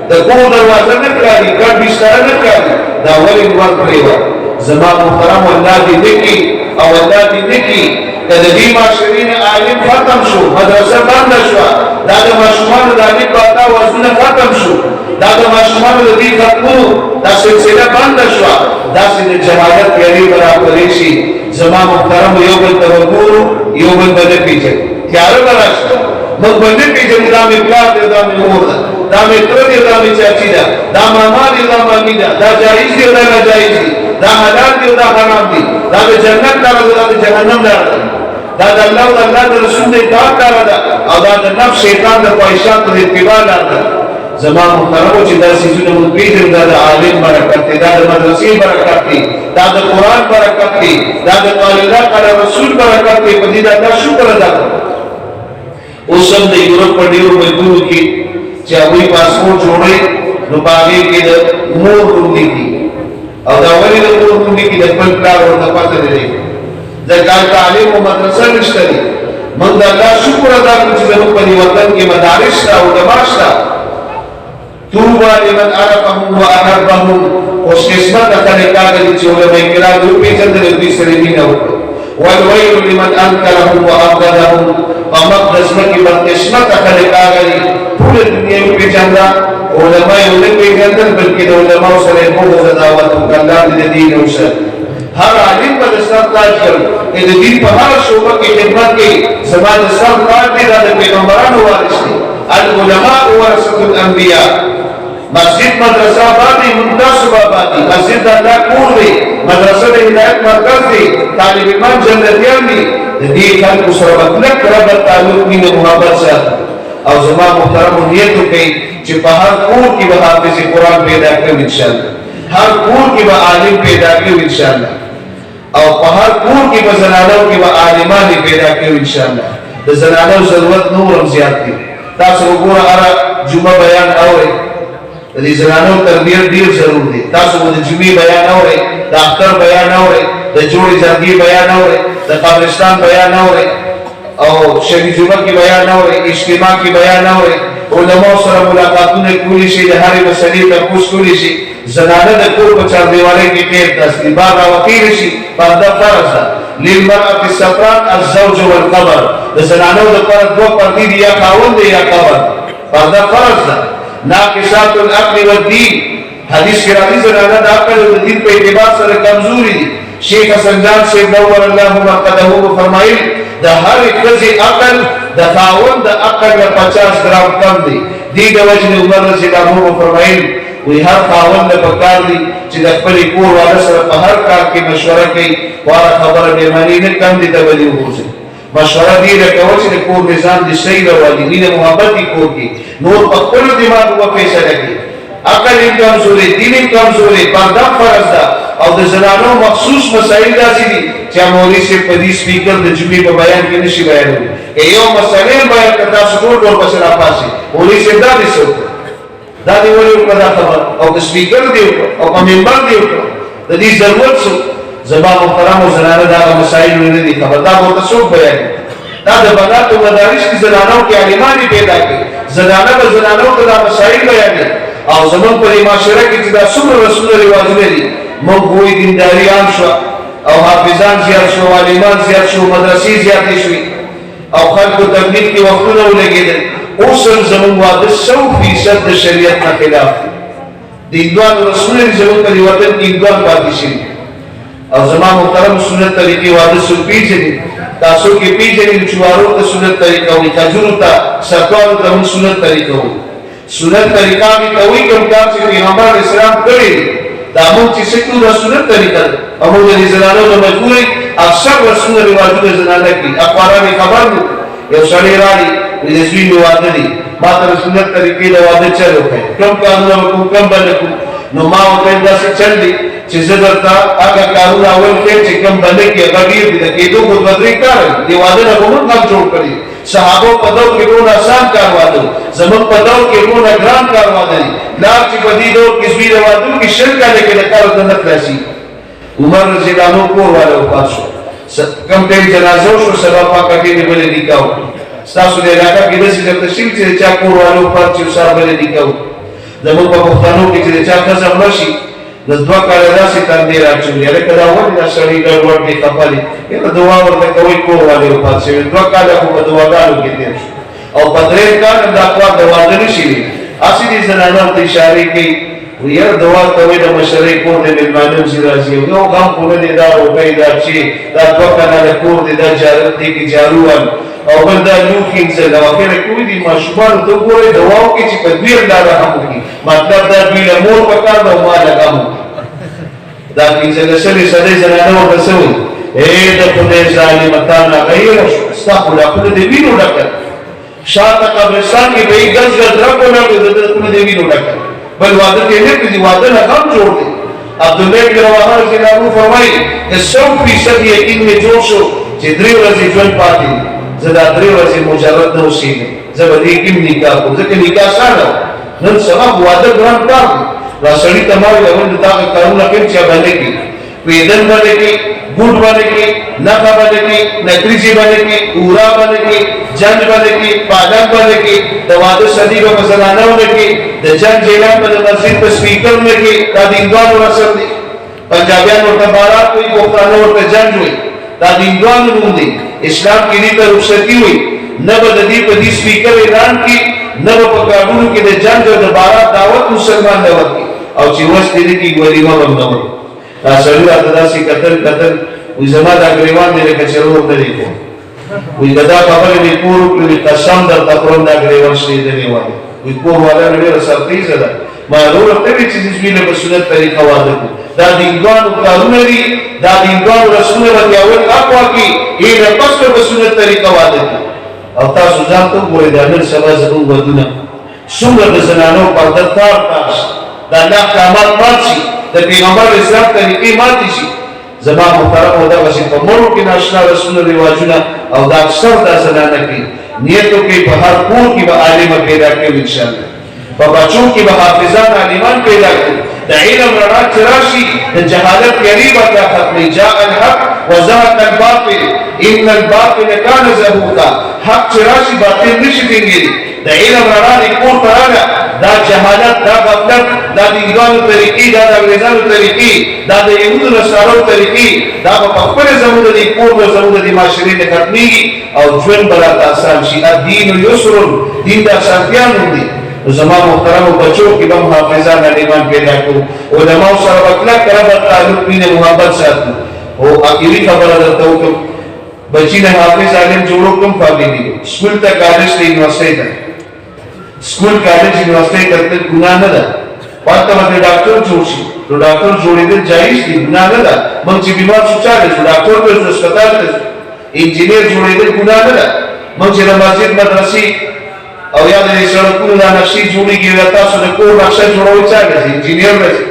دا کو دروازہ نکاری گڑ بستر نکاری دا ولی نور پریوا زمان محترم اللہ دی نکی او اللہ دی نکی دا دی معاشرین عالم ختم شو مدرسہ بند شو دا دا مشمان دا دی باتا وزن ختم شو دا دا مشمان دا دی ختمو دا سلسلہ بند شو دا سن جماعت یعنی برابری شی زمان محترم یو بل توقورو یو بل بده پیچه تیارو براشتا مگ بنده پیچه دا می پلار دی دا می مور دا دا می تر دی دا می چاچی دا دا ماما دی دا مامی دا دا جائز دی دا نجائز دی دا حلال دی دا حرام دی دا دا جنت دا دا جہنم دا دا دا اللہ دا اللہ دا رسول دی اطاعت دا او دا دا نفس شیطان دا خواہشات دا اتباع دا زمان محترمو چی دا سیزون مدبیدر دا دا عالم برکت دی دا دا مدرسی برکت دی دا دا قرآن برکت دی دا دا قاللہ قال رسول برکت دی پدی دا دا شکر دا اس سب دا یورپ پر دیو مجبور کی چاہوی پاسپورٹ جوڑے نو باغی کی دا مور رندی کی او دا ولی دا مور رندی کی دا پل پلار اور دا پتر دی دا کال تعلیم و مدرسہ نشتری من دا اللہ شکر ادا کچھ دا پدی وطن کی مدارس تا و دماش تا توبا لمن عرفهم وأحبهم اس قسمت خلقا گلی چولے میں کرا دو پیچھر دل دوی سرمین ہوتا والویل لمن انکرهم وابغضهم ومقدس مکی بر قسمت خلقا گلی پورے دنیا میں پیچھندا علماء انہیں پیچھندر بلکہ علماء سرے بغض دعوت اللہ دین اوسر ہر عالم پر سر تاج کر کہ دین پر ہر شعبہ کی خدمت کی زبان سر تاج بھی دا پیغمبران وارث تھے العلماء ورثۃ الانبیاء مسجد مدرسہ آبادی منتصب آبادی مسجد اللہ کور دی مدرسہ ہدایت مرکز دی طالب علم جنتیان دی دی خلق سربت لک ربط تعلق مین محبت ساتھ اور زمان محترم نیتو کئی چی پا ہر کور کی با حافظ قرآن پیدا کرو انشاءاللہ ہر کور کی با عالم پیدا کرو انشاءاللہ اور پا ہر کور کی با زنانوں کی با عالمانی پیدا کرو انشاءاللہ دا زنانوں ضرورت نورم زیاد کی تاثر گورا ارہ جمعہ بیان آوے دی زنانوں تربیت دیر ضرور دی تاسو د جمعې بیان اورئ د اختر بیان اورئ د جوړې جرګې بیان اورئ د قبرستان بیان اورئ او شهید جمعه کې بیان اورئ اجتماع کې بیان اورئ علماء سره ملاقاتونه کولی شي د هرې مسلې تپوس کولی شي زنانه د کور په چاردیوالۍ کې ډېر دستي بار راوتیلی شي پرده فرض ده للمرأة الستران الزوج والقبر د زنانو دپاره دوه پردې دي یا خاوند دی یا قبر پرده فرض ده ناقصات العقل والدین حدیث کی راضی زنانہ دا عقل و دین پہ اعتبار سر کمزوری دی شیخ حسن جان شیخ نور اللہ مقدہو کو فرمائی دا ہر اقتضی عقل دا خاون دا عقل یا 50 گرام کم دی دی دا وجن عمر رضی اللہ کو فرمائی وی ہر خاون دا پکار دی چی دا پلی کور والا سر پا ہر کار کی مشورہ کی وارا خبر بیمانی نے کم دی دا ولی ہو سے مشوره دې راکوه چې د کور نظام دې صحیح راولي مینه محبت دې کور کې نور په خپل دماغ به فیصله کوي عقل یې کمزوري دین یې کمزوري پرده فرض ده او د زنانو مخصوص مسایل داسې دي چې مولوي صاحب په دې سپیکر د جمعې په بیان کې نشي بیانولی یو مسله بیان کړه تاسو ټول پسې راپاسي مولوي صاحب دا دې څه دا دی ولې په دا خبر او د سپیکر دی او په منبر دی د دې ضرورت څه زما محترم او زنانه دا مسایل نه دي خبر دا ورته څوک بیان دا د بنات او مدارس کې زنانو کې عالمان پیدا کړي زنانه به زنانو ته دا مسایل بیان او زمون په معاشره کې چې دا څومره رسول رواجونه دي موږ وې دینداري عام شو او حافظان زیات شو عالمان زیات شو مدرسې زیاتې شوې او خلکو تبلیغ کې وختونه ولګېدل اوس هم زمون واده 100% د شریعت نه خلاف دي دیندوان رسول زمون په وطن کې دیندوان پاتې شي او زما محترم سنت طریقې واده سو پیژني تاسو کې پیژني چې وارو ته سنت طریقه وي کجورو ته سرکار ته سنت طریقه وي سنت طریقه می کوي کوم کار چې پیغمبر اسلام کړی دا موږ چې څنګه د سنت طریقه او موږ د زنانو د مجبوري اکثر رسول رواجونه زنانه کې اخبارانه خبر یو سړی راځي د زوی واده دي ما ته سنت طریقې د واده چلو کوي کوم قانون کوم باندې نو ما وته دا څه چل دي چې زه درته هغه قانون اول کې چې کوم باندې کې غوړي دي کېدو کو بدري کار دی واده نه کوم کار جوړ کړی صحابه په دور کې ډېر آسان کار واده زمون په دور کې ډېر ګران کار واده لا چې په دې دور کې زوی واده کې شرک نه کې کار نه کړی عمر رضی الله عنه کور والو پاتشو کوم ټیم جنازه شو سبا پاکه کې بلې نکاح تاسو دې راکا کې د څه تشریح چې چا کور والو پاتشو سره بلې نکاح زمون په پښتنو کې چې چا څه راشي د دوه کاله داسې تندې راچولې لکه دا ولې دا سړی ګډوډ دی خپلې یاره دعا ورته کوي کور والو پاتشو دوه کاله په دعاګانو کې تیر شو او په درې کال دا خوا د واده نشي اصلي زنانو ته اشاره کوي ویار دعا کوي د مشرۍ کور د مېلمانو چې راځي یو غم کور دی دا او پیدا چې دا دوه کاله د کور دی دا جارت دی کې جارو او بل دا لوخي چې دا وکړه کوي دي ماشومان ته ګوري دواو کې چې په دې اندازه هم کوي مطلب دا دوی له مور په کار دا ما لګم دا چې لسلي سړي زنانه ورسوي اے د خدای ظالم تعالی غیر استغفر الله خپل دې وینو ډکه شاته قبرستان کې به ګز ګز راکونه د خپل دې وینو ډکه بل واده کې نه کړي واده نه هم جوړ دي عبد الله بن رواحه رضی الله عنه فرمایي 100% یقین می جوړ شو چې درې ورځې ژوند پاتې زدا درې ورځې مجرد نه اوسېږي زه به دې کې نکاح کوم ځکه نکاح ساده نن سبا واده ګران کار دی را سړی ته ما ویل دا کارونه کوي چې باندې کې پیدل باندې کې ګوډ باندې کې نخا باندې کې نکریزي باندې کې اورا باندې کې جنگ باندې کې پادان باندې کې د واده شدی په زنانه باندې کې د جنگ اعلان په مسجد په سپیکر باندې کې دا دیندوان ورسره دي پنجابیان ورته بارات کوي پښتانه ورته جنگ وي دا دیندوان نوم دي اسلام کې دې ته رخصتي وي نه به د دې په دې سپیکر اعلان کې نه په قانون کې د جنگ او د بارات دعوت مسلمان نه ورکي او چې وس دې کې ولیمه باندې دا سړی راته داسې قتل وي زما دا ګریوان دی لکه چرور نه دی کوم وي دا خبرې مې کور کړې قسم درته خورم دا ګریوان شي دی وایي وي کور والا ډېره سرتیزه ده ما ضرور ته چې دې په سنت طریقه واده دا دیندوانو کارونه دي دا دیندوانو رسول باندې اول اقوا کې یې پس په سنت طریقه واده او تاسو ځان ته ګورئ دا نن سبا زموږ ودونه څومره د زنانو پرده تاسو دا احکامات ماتشي د پیغمبر اسلام طریقې ماتې شي زما محترم او دا چې په مړو کې ناشنا رسول رواجونه او دا اکثر دا زنانه کې نیتو کې په هر کور کې به عالم پیدا کوي ان شاء الله په بچو کې به حافظان عالمان پیدا کوي د علم رڼا چې راشي د جهالت قریبه ته ختمي جاء الحق وزهق الباطل ان الباطل كان زهوقا حق چې راشي باطل نشي ټینګېدی د علم رڼا د کور ته راغله دا جهالت دا غفلت دا د انګلیسانو طریقې دا د انګریزانو طریقې دا د یهودو نصارو طریقې دا په خپل زموږ د کور او زموږ د معاشرې نه ختميږي او ژوند برابر آسان شي دین یسر دین د اسانتیان دی زما محترم بچو کې به حافظان عالمان پیدا کړو علماء سره وکړه کړه تعلق مینه محبت ساتو او اخیری خبره درته وکم بچی نه حافظ عالم جوړو کوم فابریدي سکول ته کالج ته یونیورسيټي ته سکول کالج یونیورسيټي ته ګناه نه ده پاتې باندې ډاکټر جوړ شي نو ډاکټر جوړېدل جایز دي ګناه نه ده مونږ چې بیمار شو چاره ډاکټر په هسپتال ته انجینیر جوړېدل ګناه نه ده. موږ چې د مسجد مدرسې او یا د سړکونو دا نقشې جوړېږي یا تاسو د کور نقشه جوړوئ چا راځي؟ انجینیر راځي.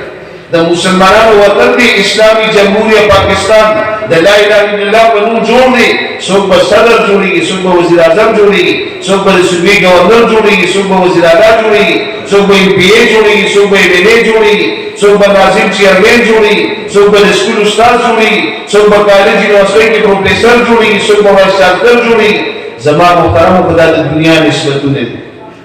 د مسلمانانو وطن دی اسلامي جمهوریه پاکستان د لا اله الا الله په نوم جوړ دی. څوک به صدر جوړېږي، څوک به وزیر اعظم جوړېږي، څوک به د صوبې ګورنر جوړېږي، څوک به وزیر اعلی جوړېږي، څوک به MPA جوړېږي، څوک به MLA جوړېږي، څوک به ناظم چیرمین جوړېږي، څوک به د سکول استاد جوړېږي، څوک به کالج یونیورسټۍ کې پروفیسر جوړېږي، څوک به وایس چانسلر جوړېږي. زما محترمو په دا د دنیا نسبتونه دي،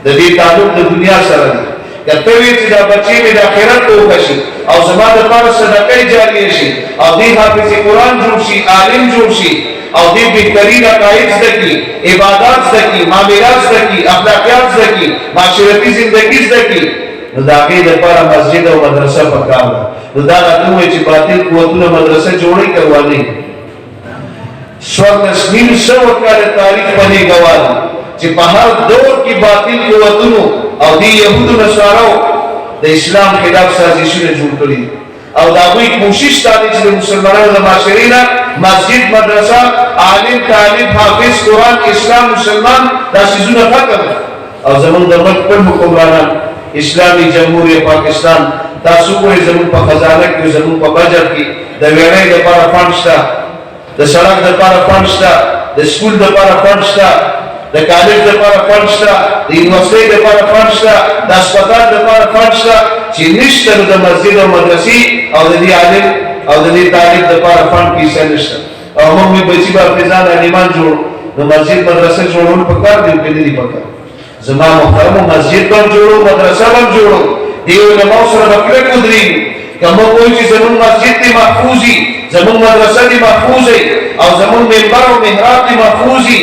د دې تعلق د دنیا سره دی. که ته وایې چې دا بچې مې د آخرت توګه شي او زما دپاره صدقه جاریه شي او دې حافظ قرآن جوړ شي، عالم جوړ شي او دې بهترین عقاید زده کړي، عبادات زده کړي، معاملات زده کړي، اخلاقیات زده کړي، معاشرتي زندګي زده کړي، نو د هغې دپاره مسجد او مدرسه پکار ده. نو دا راته ووایي چې باطل قوتونه مدرسه جوړوي که ودانوي؟ څوارلس نیم سوه کاله تاریخ په دې ګواه دی چې په هر دور کې باطل قوتونو او دې یهودو نصاراو د اسلام خلاف سازشونه جوړ کړي او د هغوی کوشش دا دی چې د مسلمانانو د معاشرې نه مسجد، مدرسه، عالم، طالب، حافظ قرآن، اسلام، مسلمان دا څیزونه ختم او زمونږ د ملک خپل حکمرانان اسلامي جمهوریه پاکستان تاسو ګورئ زمونږ په خزانه کې زمونږ په بجټ کې د ویړۍ دپاره فنډ شته، د سړک دپاره فنډ شته، د سکول دپاره فنډ شته، د کالج دپاره فنډ شته، د یونیورسټۍ دپاره فنډ شته، د هسپتال دپاره فنډ شته، چې نشته نو د مسجد او مدرسې او د دې عالم او د دې طالب دپاره فنډ کیسه نشته. او موږ مې بچي به حافظان عالمان جوړ نو مسجد مدرسه جوړول پکار دي که نه دي پکار؟ زما محترمو مسجد به هم جوړو، مدرسه به هم جوړو، دې علماو سره به کلک ودرېږو. که موږ وایو چې زمونږ مسجد دې محفوظ وي، زمونږ مدرسه دې محفوظ وي او زمونږ منبر او محراب دې محفوظ وي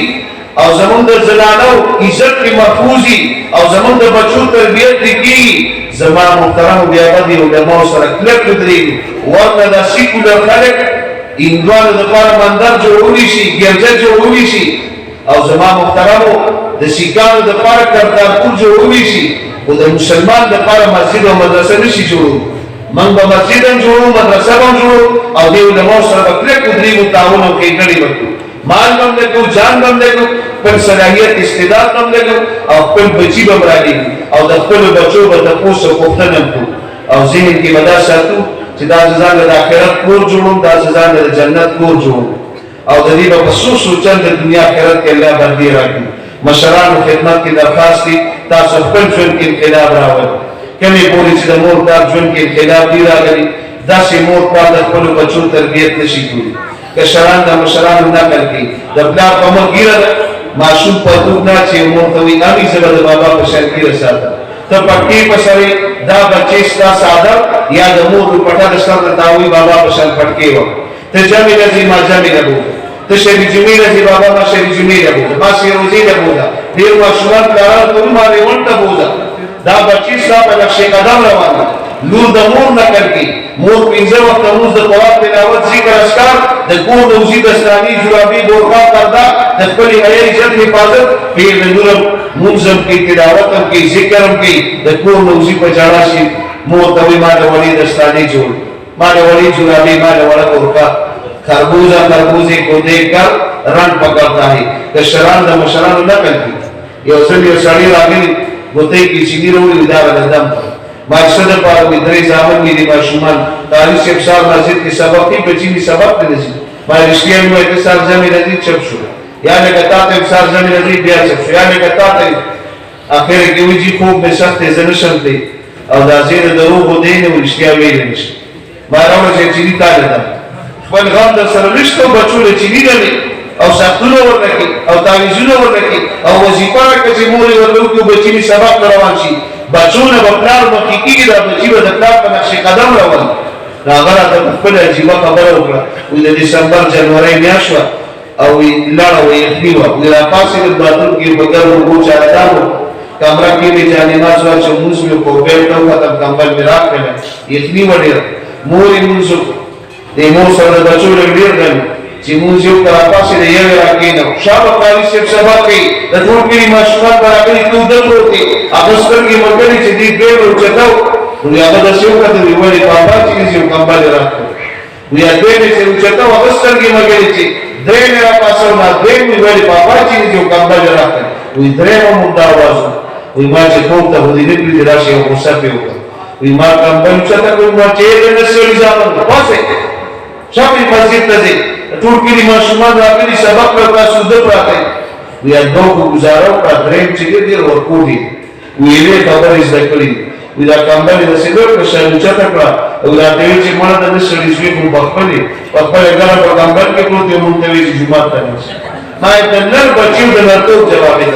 او زمونږ د زنانو عزت دې محفوظ وي او زمونږ د بچو تربیت دې کېږي، زما محترمو بیا به دې علماو سره کلک ودرېږو. ورنه دا سیکولر خلک هندوانو دپاره مندر جوړولی شي، ګرجه جوړولی شي او زما محترمو د سیکانو دپاره کرتارپور جوړولی شي، خو د مسلمان دپاره مسجد او مدرسه نشي جوړولی. موږ به مسجد هم جوړو، مدرسه به هم جوړو او دې علماو سره به کلک ودرېږو، تعاون او ښېګڼې به کوو، مال به هم لګو، جان به هم لګو، خپل صلاحیت استعداد به هم لګو او خپل بچي به هم رالېږو او د خپلو بچو به تپوس او پوښتنه هم کوو او ذهن کې به دا ساتو چې دا زه ځان له د آخرت کور جوړوم، دا زه ځان له د جنت کور جوړوم او د دې به په څو چل د دنیا آخرت کې الله بندي راکړي. مشرانو خدمت کې درخواست دی تاسو خپل ژوند کې انقلاب راولئ. کمې پورې چې د مور پلار ژوند کې انقلاب دی راغلی، داسې مور پلار د خپلو بچو تربیت نشي کولی. کشران د مشرانو نقل کوي، د پلار په مخ ګیره ده، ماشوم پرتوګ نه چې مور ته وایي امي زه به د بابا په شان ګیره ساتم، ته پټکې په سرې دا بچې ستا ساده یا د مور دوپټه د سر ته تاوي بابا په شان پټکې وه، ته جمې نه ځې ما جمې نه بوځه، ته شبي جمعې نه ځې بابا ما شبي جمعې نه بوځه، ما سیروزې نه بوځه، ډېر ماشومان پلارانو ته ما ریوڼ ته بوځه. دا بچی ستا په نقش قدم روانه، لور د مور نقل کوي، مور 5 وخت لمونځ د قرآن تلاوت ذکر اذکار د کور د وزي دستاني جرابې بورقا پرده د خپلې حیا عزت حفاظت پیر د لور هم لمونځ هم کوي، تلاوت هم کوي، ذکر هم کوي، د کور د وزي په جاړه شي مور ته وایي ما د وړې دستاني جوړ، ما د وړې جرابې، ما د وړه بورقا، خربوزه خربوزې کو دیکھ کر رنگ پکڑتا ہے. کشران د مشرانو نقل کوي. یو ځل یو سړی راغلی ګوتې کې چینی راوړي دا د دم ماشوم د پاره وي درې ځامن دي ماشومان تاریخ شپ صاحب مسجد کې سبق کې بچی دي سبق نه دي ما رښتیا نو کې سر ځمې راځي چپ شو یا نه کتا ته سر ځمې راځي بیا چپ شو یا نه کتا ته اخر کې وځي خوب به سخت زنه شم دي او دا زیر دروغ دی نه رښتیا ویل نشي ما راوړل چې چینی تاله ده خپل غم د سره نشته بچو له چینی نه او سختونه ورنکي او تعویذونه ورنکي او وظیفه راکړي چې مور یې ورلوکي بچي مې سبق روان شي بچونه به پلار مخکې کېږي دا بچي به د پلار په نقش قدم روان دا هغه راته خپله عجیبه خبره وکړه وایي د ډسمبر جنورۍ میاشت وه او لړه وه یخني وه وایي راپاڅېدم باتروم کې په ګرمو اوبو چارهدار وم کمره کې مې جانماز واچو لمونځ مې وکړو بیلټ وختم کمبل مې راکړله یخني وه ډېره مور یې لمونځ وکړو د مور سره د بچو لږ ډېر ګرم چې مونږ یو که راپاسې د یوې راکېنو شابه قاري صاحب سبق کوي د ټول کلي ماشومان به راغلي توده پروت دی هغه سترګې ملګرې چې دې دوی به اوچته و وایي هغه داسې وکتل ولې بابا چې داسې یو کمبل یې راکړو وایي دوی مې چې اوچته و هغه سترګې ملګرې چې درې میرا پاسو نه درې مې ویلي بابا چې یو کمبل راکړ وی درې مو دا आवाज وی ما چې کوم ته ودی نه کړی راشي او غوسه په وکړ وی ما کمبل چې تا کوم چې دې نسوي ځان پاسه شپې مسجد ته ځي ټول کې ماشومان راغلي سبق ورته سود پراته وی انو گزارو کا درې چې دې ورکوټي ویلې خبرې زده کړې وی دا کمبل د سیدور په شان چا تکړه او دا دې چې مړه د نسوي شوی په خپلې ګره په کمبل کې پروت یو مونږ ته وی جمعه ته ما د نن بچیو د نرتو جواب دی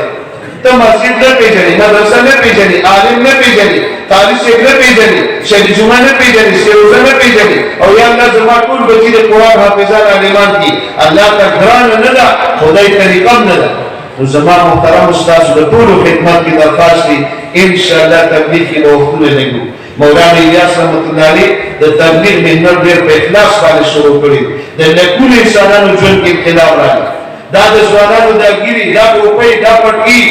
ته مسجد نه پیژنې مدرسه نه پیژنې عالم نه پیژنې طالب شیخ نه پیژنې شیخ جمعه نه پیژنې سیروزه نه پیژنې او یا الله زما ټول بچی د قرآن حافظان عالمان دي الله ته ګران نه ده خدای طریقه نه ده نو زما محترم استاد د ټول خدمت کی درخواست دی ان شاء الله تبلیغ کې وختونه لګو مولانا الیاس رحمت الله علیه د تبلیغ مهنت ډېر په اخلاص باندې شروع کړی د لکونو انسانانو ژوند کې انقلاب راغی دا د ځوانانو دا ګيري دا ټوپۍ دا پټکی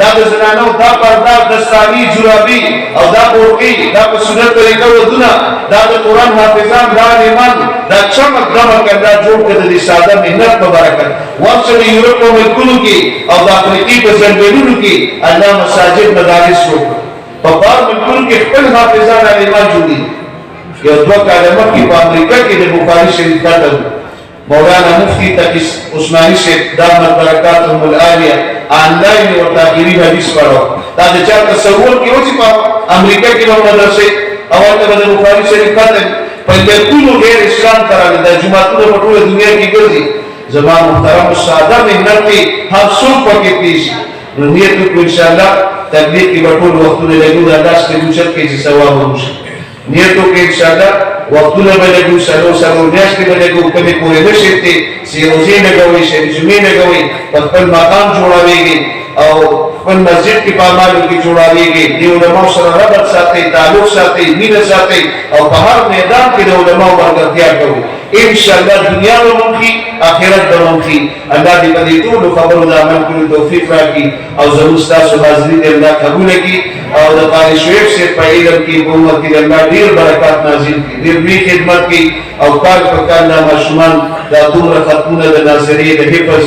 دا د زنانو دا پردا دستانی جرابي او دا پورکی دا په سنت طریقه ودونه دا د قران حافظان دا ایمان دا چمک دمک دا جوړ کړي د ساده مهنت په برکت ورسره یورپ او ملکونو کې او د افریقي په ځنګلونو کې الله مساجد مدارس وکړ په بار ملکونو کې خپل حافظان ایمان جوړي یو دوه کاله مخکې په امریکا کې د بخاري شریف کتل مولانا مفتی تقی عثماني شیخ دامت برکاتهم العالیه آنلاین او تاخیری حدیث پڑھو دا د چا تصور کې و چې په امریکا کې نو مدرسې اول ته د بخاري شریف کتل په ټولو غیر اسلام تراله د جماعتونو په ټوله دنیا کې ګرځي زما محترم ساده مهنت کې هر څوک پکې پیږي نو نیت کو ان شاء الله تبلیغ کې په ټول وختونه لګو د الله ستاسو مشر کې چې ثواب وشي نیتو کې ان شاء الله وختونه به لګو سلو میاشتې به لګو کمی پورې نشي ته سیروزي لګوي شریجمي لګوي په خپل مقام جوړويږي او خپل مسجد کې پامالو کې جوړويږي دی علماء سره ربط ساتي تعلق ساتي مینه ساتي او په هر میدان کې د علماء ورګرتیا کوي ان شاء الله دنیا ومخي اخرت ومخي الله دې په دې ټول خبرو د عمل کولو توفیق راکړي او زموږ تاسو حاضرې دې الله قبول کړي او د قاری شعیب سے په علم کې قوت کې الله ډیر برکات نازل کړي ډیر وی خدمت کې او کار په کار نه مشمن دا دومره ختمونه د ناظرې د حفظ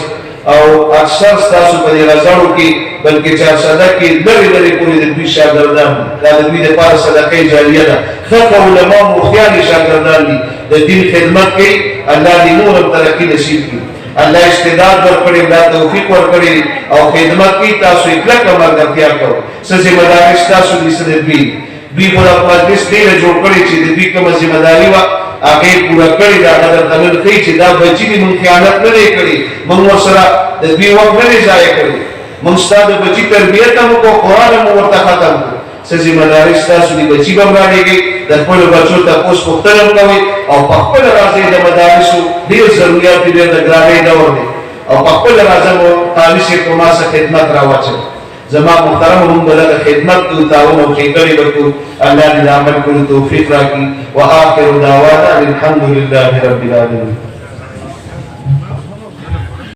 او اکثر تاسو په دې غزاړو کې بلکې چا صدقه لري لري پوری د دوی شاګردان دا د دوی لپاره صدقه جاریه ده خلق علماء مخیان شاګردان دي د دین خدمت کوي الله دې نور ترقی نصیب کړي الله استعداد ورکړي الله توفیق ورکړي او خدمت کوي تاسو کلک مرګتیا کوي څه مدارس تاسو دې سره دوی په مجلس ډیر جوړ کړي چې د دوی کومه ذمہ داری وا هغه پورا کړی دا د تمل کوي چې دا بچی دې مونږ خیانت نه کړی مونږ سره د دوی وخت نه ضایع کړی مونږ ستاسو بچی تربیت هم کو قران هم ورته ختم څه ذمہ داری تاسو دې بچی باندې د خپل بچو ته اوس پختنه کوي او په خپل راځي د مدارسو ډیر ضرورت دي د ګرامي دور دي او په خپل راځم طالب شي په ماسه خدمت راوچو زما محترم هم بلغ خدمت کو تعاون او خیری وکړو الله دې عمل کولو توفیق راکړي واخر دعوانا الحمد لله رب العالمين